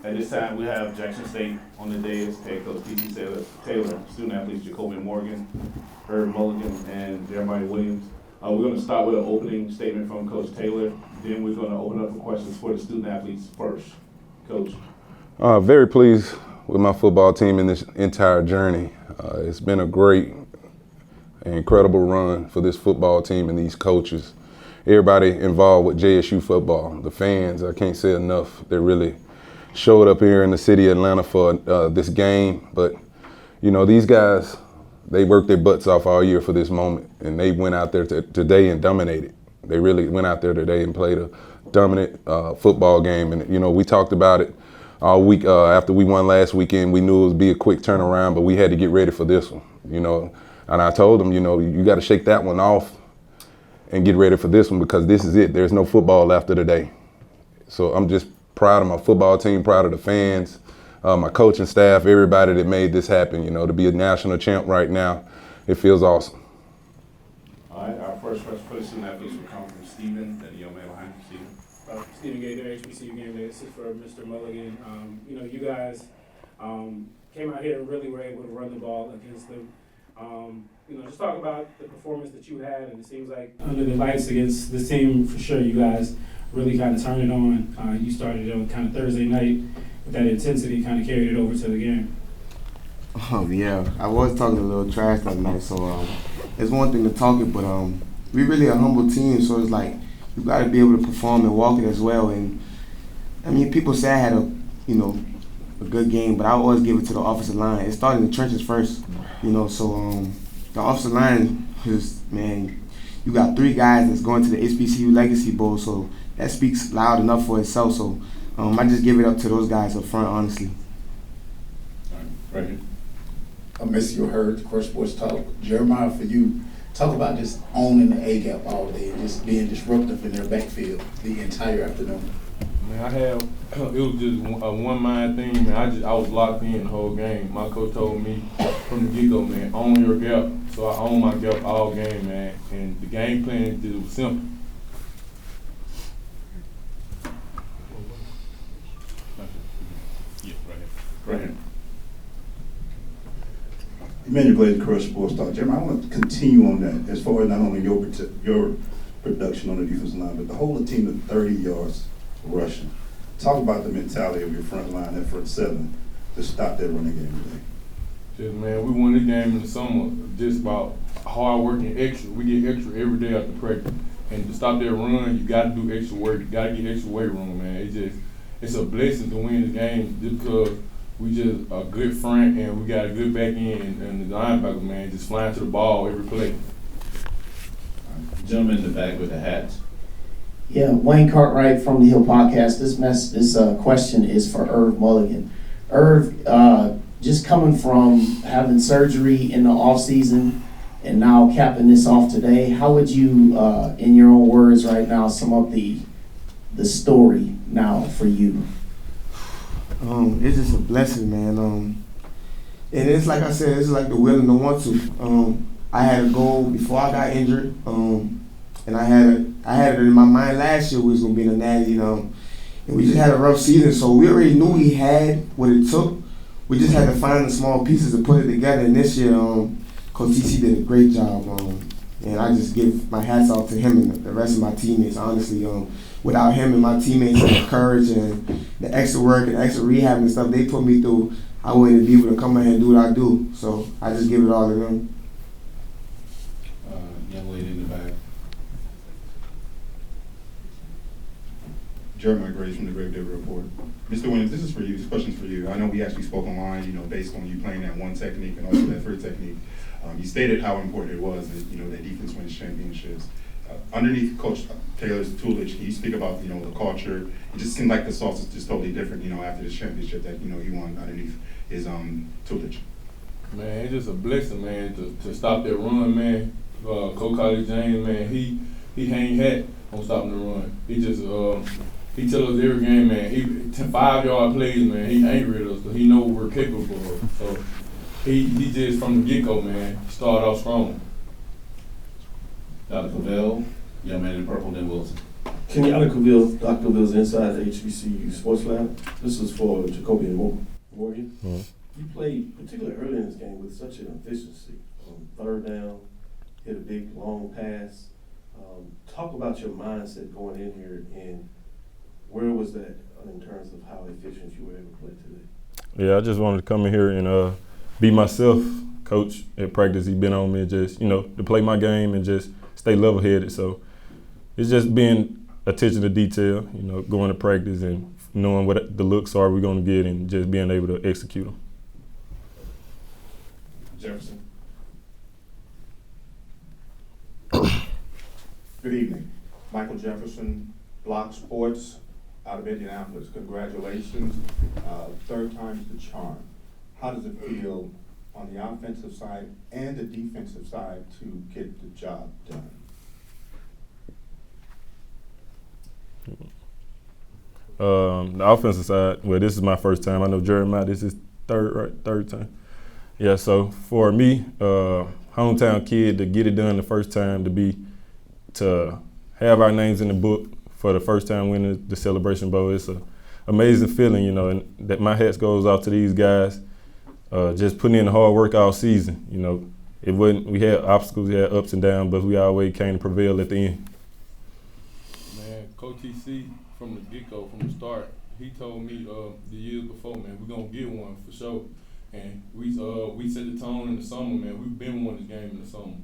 At this time, we have Jackson State on the dais, head coach T.C. Taylor, student athletes Jacoby Morgan, Herb Mulligan, and Jeremiah Williams. We're going to start with an opening statement from Coach Taylor. Then we're going to open up for questions for the student athletes first. Coach. Very pleased with my football team in this entire journey. It's been a great, incredible run for this football team and these coaches. Everybody involved with JSU football, the fans, I can't say enough. They really showed up here in the city of Atlanta for this game. But, you know, these guys, they worked their butts off all year for this moment, and they went out there today and dominated. They really went out there today and played a dominant football game. And, you know, we talked about it all week. After we won last weekend, we knew it would be a quick turnaround, but we had to get ready for this one, you know. And I told them, you know, you got to shake that one off and get ready for this one, because this is it. There's no football after today. So I'm just proud of my football team, proud of the fans, my coaching staff, everybody that made this happen. You know, to be a national champ right now, it feels awesome. All right, our first question for the student athletes will come from Stephen, the young man behind you, Stephen. Stephen Gator, HBCU Game Day. This is for Mr. Mulligan. You know, you guys came out here and really were able to run the ball against them. You know, just talk about the performance that you had, and it seems like under the lights against this team, for sure, you guys really kind of turned it on. You started on kind of Thursday night with that intensity, kind of carried it over to the game. Yeah, I was talking a little trash that night, so it's one thing to talk it, but we really a humble team, so it's like you got to be able to perform and walk it as well. And I mean, people say I had a good game, but I always give it to the offensive line. It started in the trenches first, you know. So the offensive line is, man, you got 3 guys that's going to the HBCU Legacy Bowl, so that speaks loud enough for itself. So I just give it up to those guys up front, honestly. All right, right here. I miss you heard Crush Sports Talk. Jeremiah, for you, talk about just owning the A-gap all day and just being disruptive in their backfield the entire afternoon. Man, it was just a one-mind thing, man. I was locked in the whole game. My coach told me from the get-go, man, own your gap. So I own my gap all game, man. And the game plan was simple. Yeah, right here. You mentioned played Crush Sports Talk. Jeremiah, I want to continue on that as far as not only your production on the defensive line, but the whole team of 30 yards rushing. Talk about the mentality of your front line, that front 7, to stop that running game today. Just, man, we won this game in the summer just about hard work and extra. We get extra every day after practice. And to stop that run, you got to do extra work. You got to get extra weight room, man. It's a blessing to win this game just because we just a good front and we got a good back end, and the linebacker, man, just flying to the ball every play. Gentleman in the back with the hats. Yeah, Wayne Cartwright from the Hill Podcast. This question is for Irv Mulligan. Irv, just coming from having surgery in the off season and now capping this off today, how would you, in your own words right now, sum up the story now for you? It's just a blessing, man. And it's like I said, it's like the will and the want to. I had a goal before I got injured, and I had it in my mind last year we was gonna be in the Natty, and we just had a rough season. So we already knew we had what it took. We just had to find the small pieces to put it together. And this year, Coach TC did a great job. And I just give my hats off to him and the rest of my teammates. Honestly, without him and my teammates and the courage and the extra work and extra rehab and stuff they put me through, I wouldn't be able to come out here and do what I do. So I just give it all to them. Young lady in the back. Jeremiah Graves from the Grave Digger Report. Mr. Williams, this is for you. This question's for you. I know we actually spoke online, based on you playing that one technique and also that third technique. You stated how important it was that, that defense wins championships. Underneath Coach Taylor's tutelage, can you speak about, the culture? It just seemed like the sauce is just totally different, after this championship that, you won underneath his tutelage. Man, it's just a blessing, man, to stop that run, man. Coach College James, man, he hang hat on stopping the run. He just he tell us every game, man. He 5-yard plays, man. He angry at us, but he know what we're capable of. So he just from the get-go, man, started off strong. Dr. Cavell, young man in purple, then Wilson. Kenyatta Cavill, Dr. Will's Inside the HBCU Sports Lab. This is for Jacoby Morgan. Mm-hmm. You played, particularly early in this game, with such an efficiency. Third down, hit a big, long pass. Talk about your mindset going in here, and where was that in terms of how efficient you were able to play today? Yeah, I just wanted to come in here and be myself. Coach at practice, he been on me just, to play my game and just stay level-headed. So it's just being attention to detail, going to practice and knowing what the looks are we're going to get and just being able to execute them. Jefferson. Good evening. Michael Jefferson, Block Sports out of Indianapolis. Congratulations. Third time's the charm. How does it feel on the offensive side and the defensive side to get the job done? The offensive side, well, this is my first time. I know Jeremiah, this is third time. Yeah, so for me, hometown kid, to get it done the first time, to have our names in the book for the first time winning the Celebration Bowl, it's an amazing feeling, and that my hat goes out to these guys, just putting in the hard work all season. We had obstacles, we had ups and downs, but we always came to prevail at the end. Man, Coach TC, from the get-go, from the start, he told me the years before, man, we're going to get one for sure. And we set the tone in the summer, man. We've been winning this game in the summer.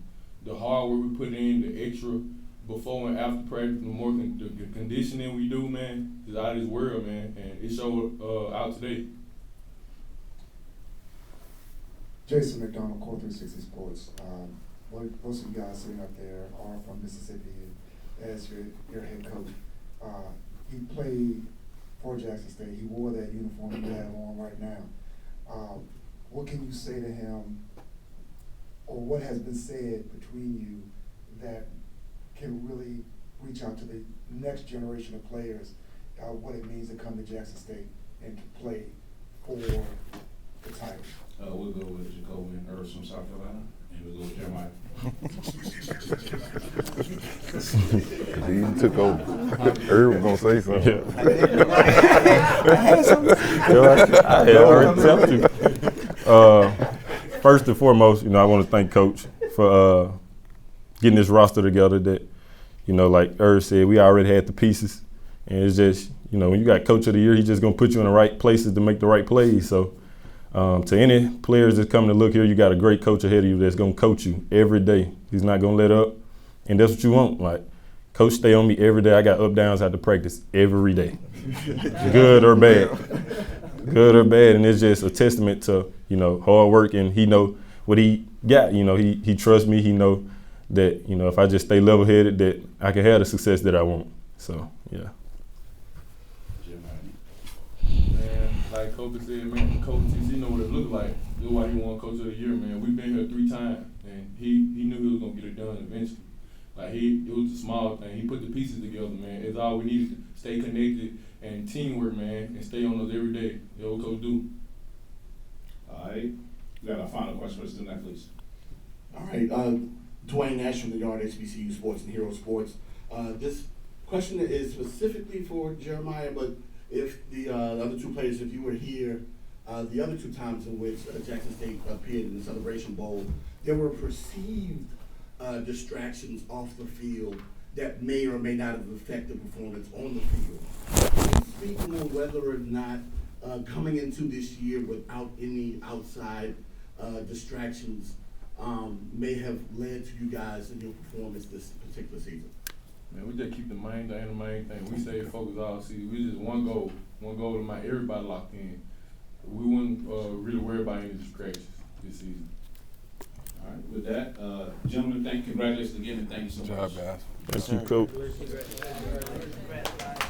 The hard work we put in, the extra before and after practice, the more the conditioning we do, man, is out of this world, man. And it showed out today. Jason McDonald, Core 360 Sports. Most of you guys sitting up there are from Mississippi as your head coach. He played for Jackson State. He wore that uniform you have on right now. What can you say to him, or what has been said between you that can really reach out to the next generation of players, what it means to come to Jackson State and to play for the title? We'll go with Jacoby and Irv from South Carolina, and we'll go with Jeremiah. He took over. Irv was gonna say something. I had already told you. First and foremost, I want to thank Coach for getting this roster together. That, like Irv said, we already had the pieces, and it's just, when you got Coach of the Year, he's just gonna put you in the right places to make the right plays. So. To any players that's coming to look here, you got a great coach ahead of you that's going to coach you every day. He's not going to let up, and that's what you want. Like, Coach stay on me every day. I got up, downs after practice every day, good or bad. Good or bad, and it's just a testament to, hard work, and he know what he got. He trusts me. He know that, if I just stay level-headed, that I can have the success that I want. So, yeah. Like Kobe said, man, Coach TC know what it looked like. That's why he won Coach of the Year, man. We've been here 3 times, and he knew he was gonna get it done eventually. Like it was a small thing. He put the pieces together, man. It's all we needed to stay connected and teamwork, man, and stay on those every day. That's what Coach do. All right, we got our final question for student athletes. All right, Dwayne Nash from the Yard HBCU Sports and Hero Sports. This question is specifically for Jeremiah, but if the other 2 players, if you were here, the other 2 times in which Jackson State appeared in the Celebration Bowl, there were perceived distractions off the field that may or may not have affected performance on the field. Can you speak on whether or not coming into this year without any outside distractions may have led to you guys in your performance this particular season? Man, we just keep the main thing. We stay focused all season. We just one goal to make everybody locked in. We wouldn't really worry about any distractions this season. All right, with that, gentlemen, congratulations again, and thank you so much. Good job, guys. Thank you, Coach.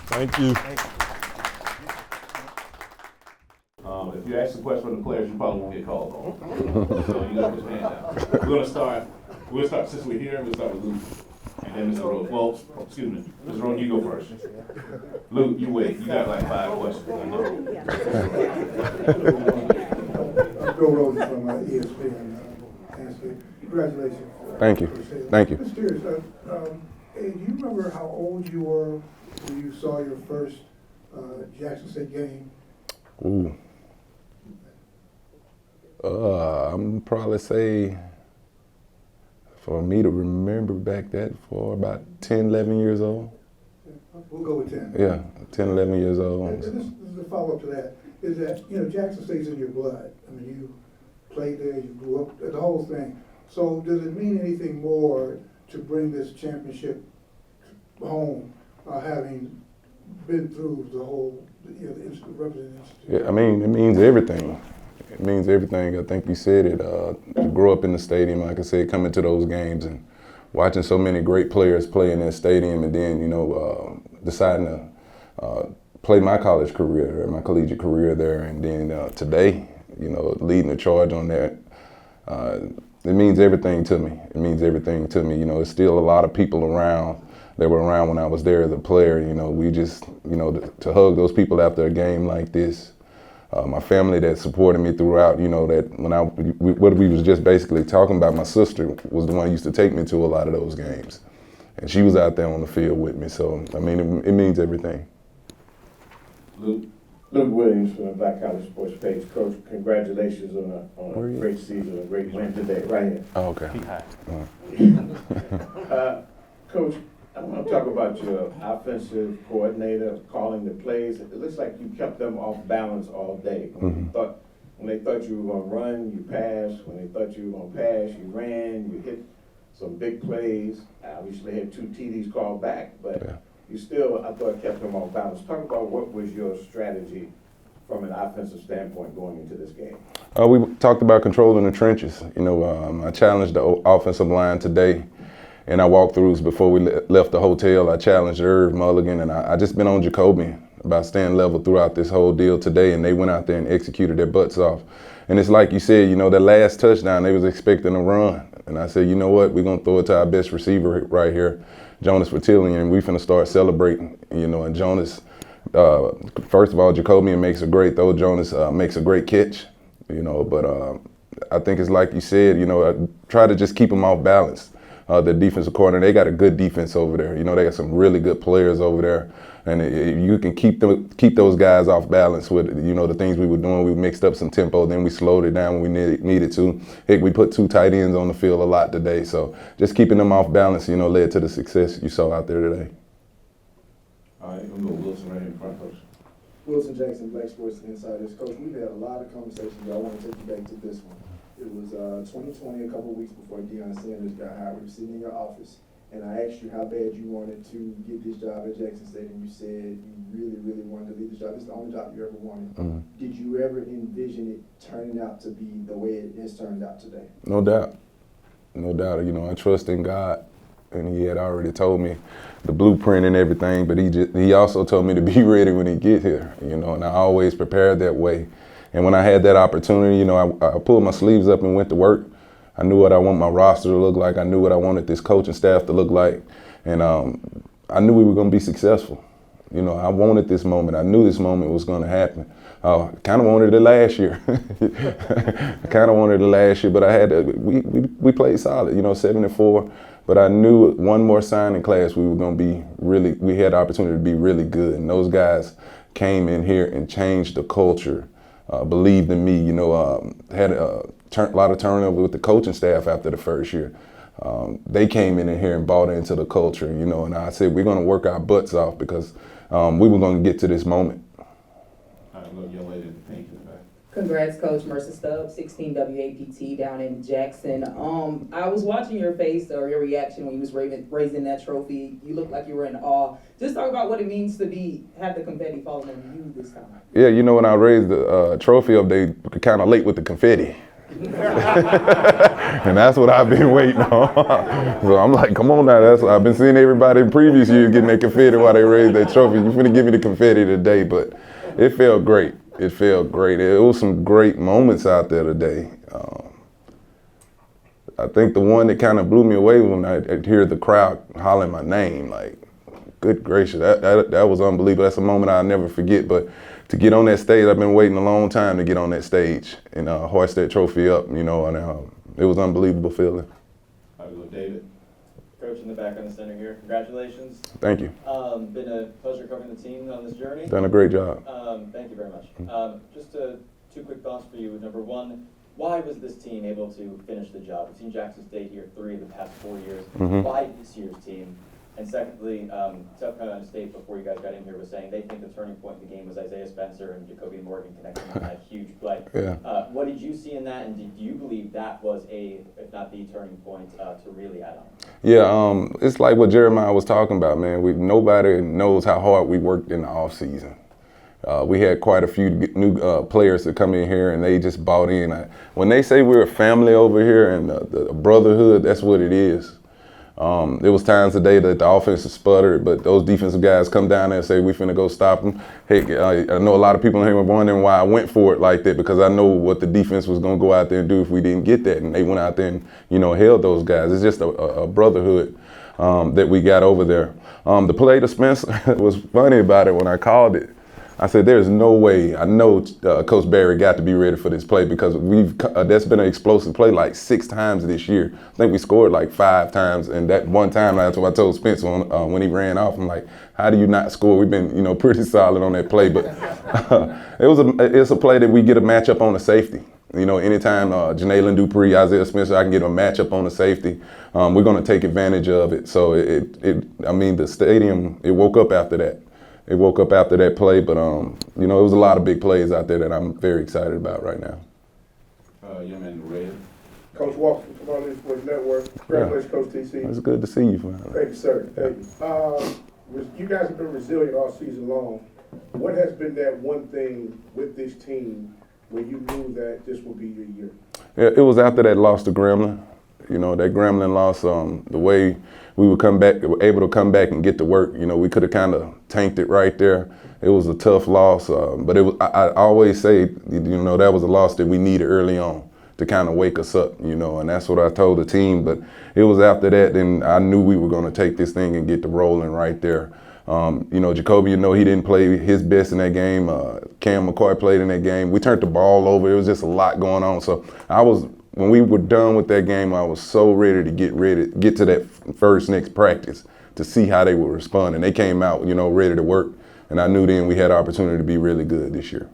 Thank you. If you ask a question from the players, you probably won't get called on. So you gotta put your hand down. We'll start since we're here. We'll start with Luke, and then Mr. Rose. Well, excuse me, Mr. Rose, you go first. Luke, you wait. You got like 5 questions. I know. I'm Bill Rose from ESPN. Congratulations. Thank you. Thank you. Just curious, do you remember how old you were when you saw your first Jackson State game? Ooh. I'm probably say, for me to remember back that for about 10, 11 years old. We'll go with 10. Yeah, 10, 11 years old. And this is a follow-up to that, is that, Jackson State's in your blood. I mean, you played there, you grew up, the whole thing. So does it mean anything more to bring this championship home, having been through the whole, the representation? Yeah, I mean, it means everything. It means everything. I think you said it. To grow up in the stadium, like I said, coming to those games and watching so many great players play in that stadium, and then, deciding to play my college career, or my collegiate career there, and then today, leading the charge on that. It means everything to me. It means everything to me. There's still a lot of people around that were around when I was there as a player. We just, to hug those people after a game like this. My family that supported me throughout, that what we was just basically talking about, my sister was the one who used to take me to a lot of those games. And she was out there on the field with me. So, I mean, it means everything. Luke Williams from the Black College Sports page. Coach, congratulations on a great season, a great win today, right here. Oh, okay. Coach, I want to talk about your offensive coordinator calling the plays. It looks like you kept them off balance all day. When they thought you were going to run, you passed. When they thought you were going to pass, you ran. You hit some big plays. Obviously had 2 TDs called back, but you still, I thought, kept them off balance. Talk about what was your strategy from an offensive standpoint going into this game. We talked about controlling the trenches. I challenged the offensive line today. And I walked throughs before we left the hotel. I challenged Irv Mulligan, and I just been on Jacoby about staying level throughout this whole deal today, and they went out there and executed their butts off. And it's like you said, that last touchdown, they was expecting a run. And I said, you know what, we're going to throw it to our best receiver right here, Jonas Vertillion, and we finna start celebrating, and Jonas, first of all, Jacoby makes a great throw. Jonas makes a great catch, but I think it's like you said, I try to just keep them off balance. The defensive coordinator, they got a good defense over there. They got some really good players over there. And you can keep those guys off balance with, the things we were doing. We mixed up some tempo, then we slowed it down when we needed to. Heck, we put 2 tight ends on the field a lot today. So just keeping them off balance, led to the success you saw out there today. All right, we'll go Wilson right in front, Coach. Wilson Jackson, Black Sports Insiders. Coach, we've had a lot of conversations, but I want to take you back to this one. It was 2020, a couple of weeks before Deion Sanders got hired. We were sitting in your office, and I asked you how bad you wanted to get this job at Jackson State, and you said you really, really wanted to leave this job. It's the only job you ever wanted. Did you ever envision it turning out to be the way it has turned out today? No doubt. No doubt. I trust in God, and He had already told me the blueprint and everything, but He also told me to be ready when He get here, and I always prepared that way. And when I had that opportunity, I pulled my sleeves up and went to work. I knew what I want my roster to look like. I knew what I wanted this coaching staff to look like. And I knew we were going to be successful. I wanted this moment. I knew this moment was going to happen. I kind of wanted it last year. But I had to, we played solid, 7-4. But I knew one more signing class, we were going to be we had the opportunity to be really good. And those guys came in here and changed the culture. Believed in me, had a lot of turnover with the coaching staff after the first year. They came in here and bought into the culture, and I said, we're going to work our butts off because we were going to get to this moment. All right, look, young lady, thank you. Congrats, Coach. Mercer Stubbs, 16 WAPT down in Jackson. I was watching your face or your reaction when you was raising that trophy. You looked like you were in awe. Just talk about what it means to have the confetti falling on you this time. Yeah, when I raised the trophy up, they kind of late with the confetti. And that's what I've been waiting on. So I'm like, come on now. I've been seeing everybody in previous years getting their confetti while they raised that trophy. You're finna give me the confetti today, but it felt great. It felt great. It was some great moments out there today. I think the one that kind of blew me away when I hear the crowd hollering my name, like, good gracious, that was unbelievable. That's a moment I'll never forget. But to get on that stage, I've been waiting a long time to get on that stage and hoist that trophy up, and it was an unbelievable feeling. All right, look, David. Coach, Coach in the back on the center here. Congratulations. Thank you. Been a pleasure covering the team on this journey. Done a great job. Thank you very much. Just two quick thoughts for you. Number one, why was this team able to finish the job? We've seen Jackson State here 3 of the past 4 years. Why this year's team? And secondly, South Carolina State, before you guys got in here, was saying they think the turning point in the game was Isaiah Spencer and Jacoby Morgan connecting on that huge play. Yeah. What did you see in that, and do you believe that was if not the turning point, to really add on? Yeah, it's like what Jeremiah was talking about, man. Nobody knows how hard we worked in the off season. We had quite a few new players that come in here, and they just bought in. When they say we're a family over here and the brotherhood, that's what it is. There was times today that the offense sputtered, but those defensive guys come down there and say, we finna go stop them. Hey, I know a lot of people in here were wondering why I went for it like that, because I know what the defense was gonna go out there and do if we didn't get that. And they went out there and, held those guys. It's just a brotherhood that we got over there. The play to Spencer was funny about it when I called it. I said, there's no way. I know Coach Barry got to be ready for this play because that's been an explosive play like 6 times this year. I think we scored like 5 times, and that one time, that's what I told Spencer when he ran off. I'm like, how do you not score? We've been, pretty solid on that play, but it's a play that we get a matchup on the safety. Anytime Janalen Dupree, Isaiah Spencer, I can get a matchup on the safety. We're going to take advantage of it. So the stadium, it woke up after that. It woke up after that play, but it was a lot of big plays out there that I'm very excited about right now. Young man, Red. Coach Walker from Carolina Sports Network. Congratulations, Coach TC. It's good to see you, man. Thank you, sir. Thank you. You guys have been resilient all season long. What has been that one thing with this team where you knew that this would be your year? Yeah, it was after that loss to Gremlin. That Gremlin loss, the way we were able to come back and get to work, we could have kind of tanked it right there. It was a tough loss, but I always say, that was a loss that we needed early on to kind of wake us up, and that's what I told the team. But it was after that, then I knew we were going to take this thing and get the rolling right there. Jacoby, he didn't play his best in that game. Cam McCoy played in that game. We turned the ball over. It was just a lot going on. So when we were done with that game, I was so ready to get to that next practice to see how they would respond. And they came out, ready to work. And I knew then we had an opportunity to be really good this year.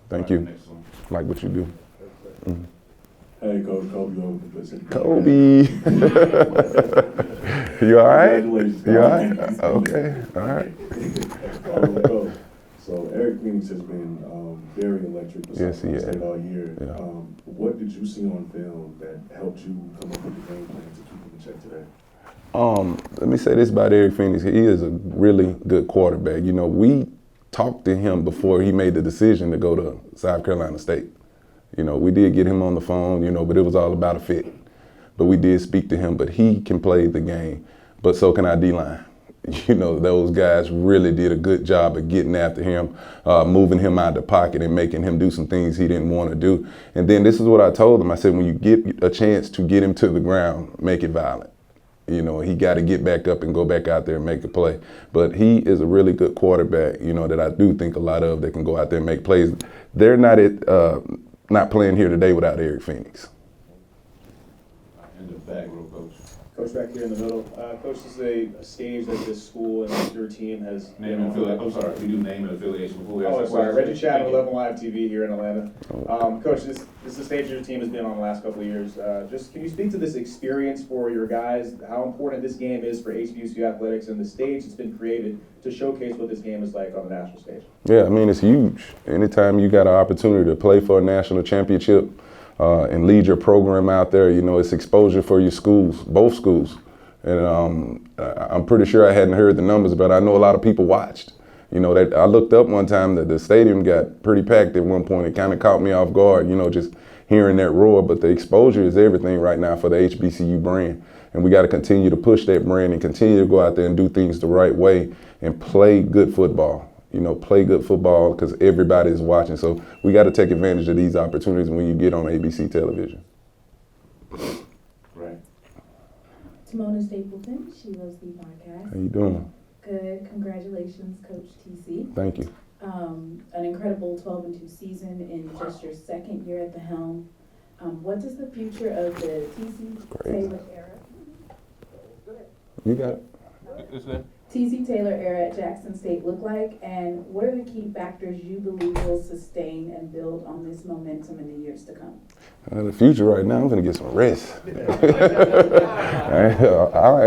Thank you. Like what you do. Mm-hmm. Hey, Coach Kobe over Publicity. Kobe. You all right? Congratulations. You all right? Okay. All right. So Eric Phoenix has been very electric for yes, he has. all year. Yeah. What did you see on film that helped you come up with the game plan to keep him in check today? Let me say this about Eric Phoenix. He is a really good quarterback. We talked to him before he made the decision to go to South Carolina State. We did get him on the phone, but it was all about a fit. But we did speak to him, but he can play the game. But so can our D-line. Those guys really did a good job of getting after him, moving him out of the pocket and making him do some things he didn't want to do. And then this is what I told him. I said, when you get a chance to get him to the ground, make it violent. He got to get back up and go back out there and make a play. But he is a really good quarterback, that I do think a lot of that can go out there and make plays. They're not playing here today without Eric Phoenix. In the back row, Coach. Coach, back here in the middle. Coach, this is a stage that this school and your team has Name and affiliation. I'm sorry, we do name and affiliation before we ask I'm that sorry. question. Reggie Chapman, 11 Live TV here in Atlanta. Coach, this is a stage your team has been on the last couple of years. Just can you speak to this experience for your guys, how important this game is for HBCU athletics and the stage that's been created to showcase what this game is like on the national stage? Yeah, it's huge. Anytime you got an opportunity to play for a national championship and lead your program out there, it's exposure for your schools, both schools. And I'm pretty sure I hadn't heard the numbers, but I know a lot of people watched. That I looked up one time that the stadium got pretty packed at one point. It kind of caught me off guard, just hearing that roar. But the exposure is everything right now for the HBCU brand. And we got to continue to push that brand and continue to go out there and do things the right way and play good football. Play good football because everybody is watching. So we got to take advantage of these opportunities when you get on ABC television. Right. Timona Stapleton, she loves the podcast. How you doing? Good. Congratulations, Coach TC. Thank you. An incredible 12-2 season in just your second year at the helm. What does the future of the TC Taylor era You got it. Is that? TC Taylor era at Jackson State look like, and what are the key factors you believe will sustain and build on this momentum in the years to come? The future right now, I'm gonna get some rest. I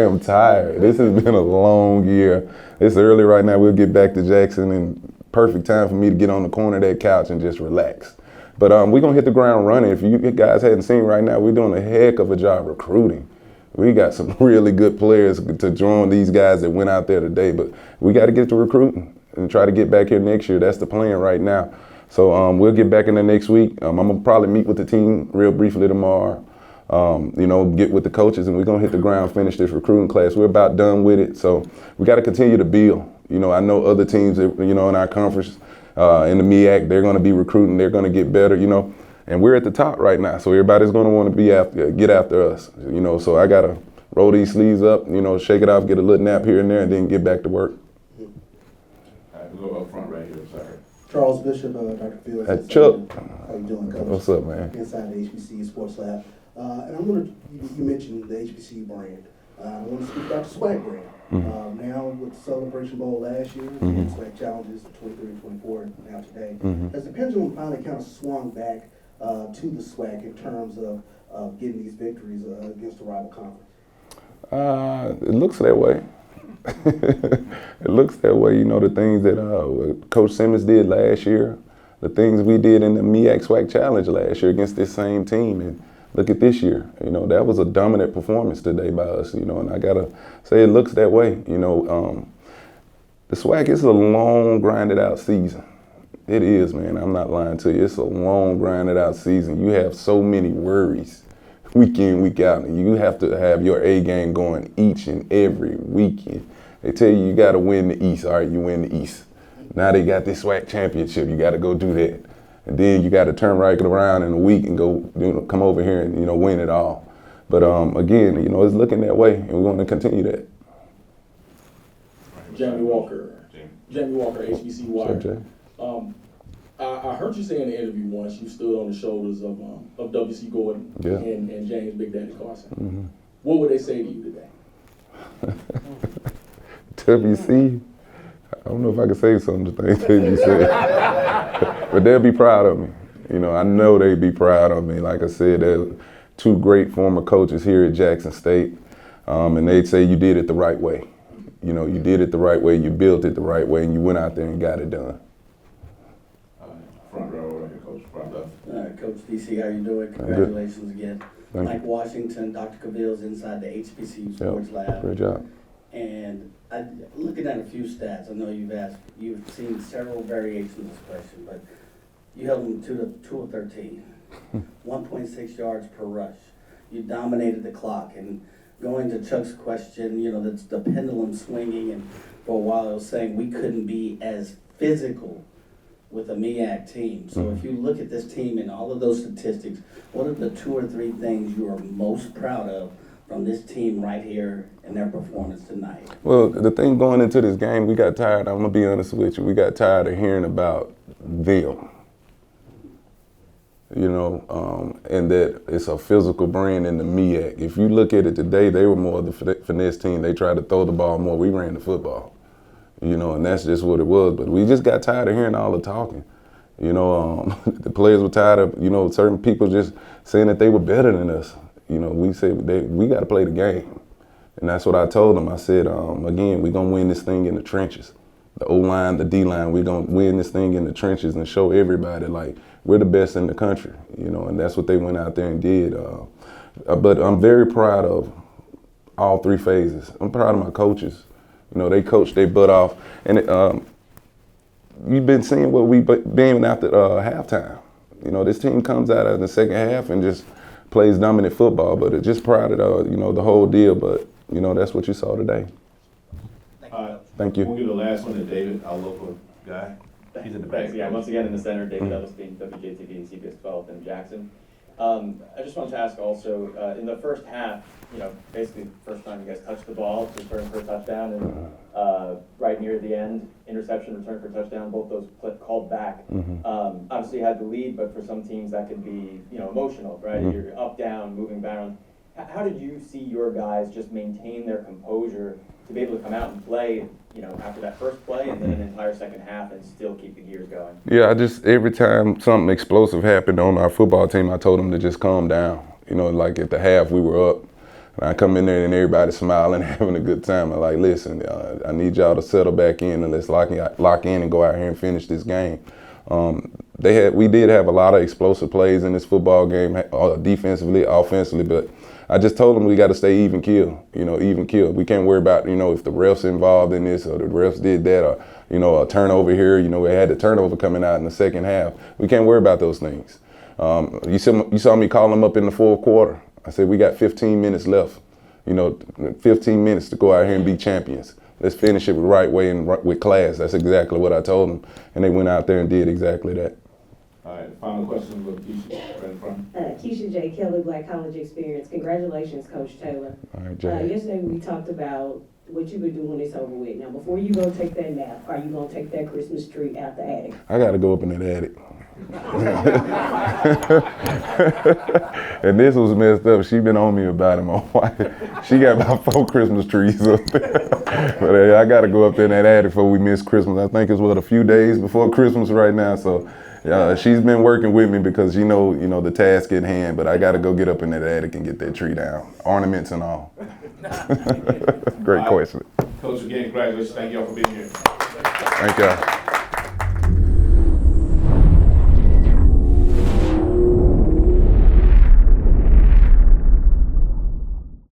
am tired. This has been a long year. It's early right now. We'll get back to Jackson, and perfect time for me to get on the corner of that couch and just relax. But we're gonna hit the ground running. If you guys hadn't seen right now, we're doing a heck of a job recruiting. We got some really good players to join these guys that went out there today, but we got to get to recruiting and try to get back here next year. That's the plan right now. So we'll get back in there next week. I'm gonna probably meet with the team real briefly tomorrow. Get with the coaches, and we're gonna hit the ground, finish this recruiting class. We're about done with it, so we got to continue to build. I know other teams that, in our conference, in the MEAC, they're gonna be recruiting. They're gonna get better. And we're at the top right now, so everybody's going to want to get after us. So I got to roll these sleeves up, shake it off, get a little nap here and there, and then get back to work. All right, we'll go up front right here, sorry. Charles Bishop, Dr. Fields. Hey, Chuck. How you doing, Coach? What's up, man? Inside the HBCU Sports Lab. And I'm going to, you mentioned the HBCU brand. I want to speak about the SWAC brand. Now with the Celebration Bowl last year, and SWAC Challenges, 23 and 24 now today, has the pendulum finally kind of swung back to the SWAC in terms of getting these victories against a rival conference? It looks that way. It looks that way. The things that Coach Simmons did last year, the things we did in the MEAC SWAC Challenge last year against this same team, and look at this year. That was a dominant performance today by us. And I gotta say it looks that way. The SWAC is a long, grinded out season. It is, man. I'm not lying to you. It's a long, grinded out season. You have so many worries week in, week out, and you have to have your A game going each and every weekend. They tell you got to win the East. All right, you win the East. Now they got this SWAC championship. You got to go do that. And then you got to turn right around in a week and go, come over here and, win it all. But again, it's looking that way, and we want to continue that. Jamie Walker, HBC Wire. I heard you say in the interview once you stood on the shoulders of W.C. Gordon and James Big Daddy Carson. What would they say to you today? WC, I don't know if I can say some of the things WC said, but they'll be proud of me. I know they'd be proud of me. Like I said, they're two great former coaches here at Jackson State, and they'd say you did it the right way. You did it the right way, you built it the right way, and you went out there and got it done. Front row right here, Coach. Front left. Coach DC, how you doing? Congratulations again. Mike Washington, Dr. Cavill's inside the HBCU Sports Lab. Great job. And looking at a few stats, I know you've seen several variations of this question, but you held them to 2 of 13, 1.6 yards per rush. You dominated the clock, and going to Chuck's question, that's the pendulum swinging, and for a while I was saying we couldn't be as physical with a MEAC team. So if you look at this team and all of those statistics, what are the 2 or 3 things you are most proud of from this team right here and their performance tonight? Well, the thing going into this game, we got tired, I'm going to be honest with you, we got tired of hearing about them. And that it's a physical brand in the MEAC. If you look at it today, they were more of the finesse team. They tried to throw the ball more. We ran the football. And that's just what it was. But we just got tired of hearing all the talking. The players were tired of, certain people just saying that they were better than us. We said we got to play the game. And that's what I told them. I said, again, we're going to win this thing in the trenches. The O-line, the D-line, we're going to win this thing in the trenches and show everybody, like, we're the best in the country. And that's what they went out there and did. But I'm very proud of all 3 phases. I'm proud of my coaches. They coached their butt off. And you've been seeing what we've been after halftime. This team comes out in the second half and just plays dominant football, but it's just proud of the whole deal. But, that's what you saw today. Thank you. We'll give the last one to David, our local guy. He's in the back. Yeah, once again in the center, David Ellisbein, WJTV and CBS 12 in Jackson. I just wanted to ask also, in the first half, basically the first time you guys touched the ball, return for a touchdown, and right near the end, interception, return for a touchdown, both those called back. Obviously you had the lead, but for some teams that could be, emotional, right? You're up, down, moving down. how did you see your guys just maintain their composure to be able to come out and play, you know, after that first play and then an entire second half and still keep the gears going? Yeah, every time something explosive happened on our football team, I told them to just calm down. You know, like at the half we were up, and I come in there and everybody's smiling, having a good time. I'm like, listen, I need y'all to settle back in and let's lock in and go out here and finish this game. We did have a lot of explosive plays in this football game, defensively, offensively, but I just told them we got to stay even keel, even keel. We can't worry about, if the refs involved in this or the refs did that or, a turnover here. We had the turnover coming out in the second half. We can't worry about those things. You saw me call them up in the fourth quarter. I said, we got 15 minutes left, 15 minutes to go out here and be champions. Let's finish it the right way and with class. That's exactly what I told them. And they went out there and did exactly that. All right, final question with Keisha, right in front. Keisha J. Kelly, Black College Experience. Congratulations, Coach Taylor. All right, Jay. Yesterday we talked about what you would do when it's over with. Now, before you go take that nap, are you going to take that Christmas tree out the attic? I got to go up in that attic. And this was messed up. She been on me about it, my wife. She got about 4 Christmas trees up there. But I got to go up in that attic before we miss Christmas. I think it's a few days before Christmas right now. So she's been working with me because you know the task at hand. But I got to go get up in that attic and get that tree down, ornaments and all. Great question. Coach, again, congratulations. Thank y'all for being here. Thank y'all.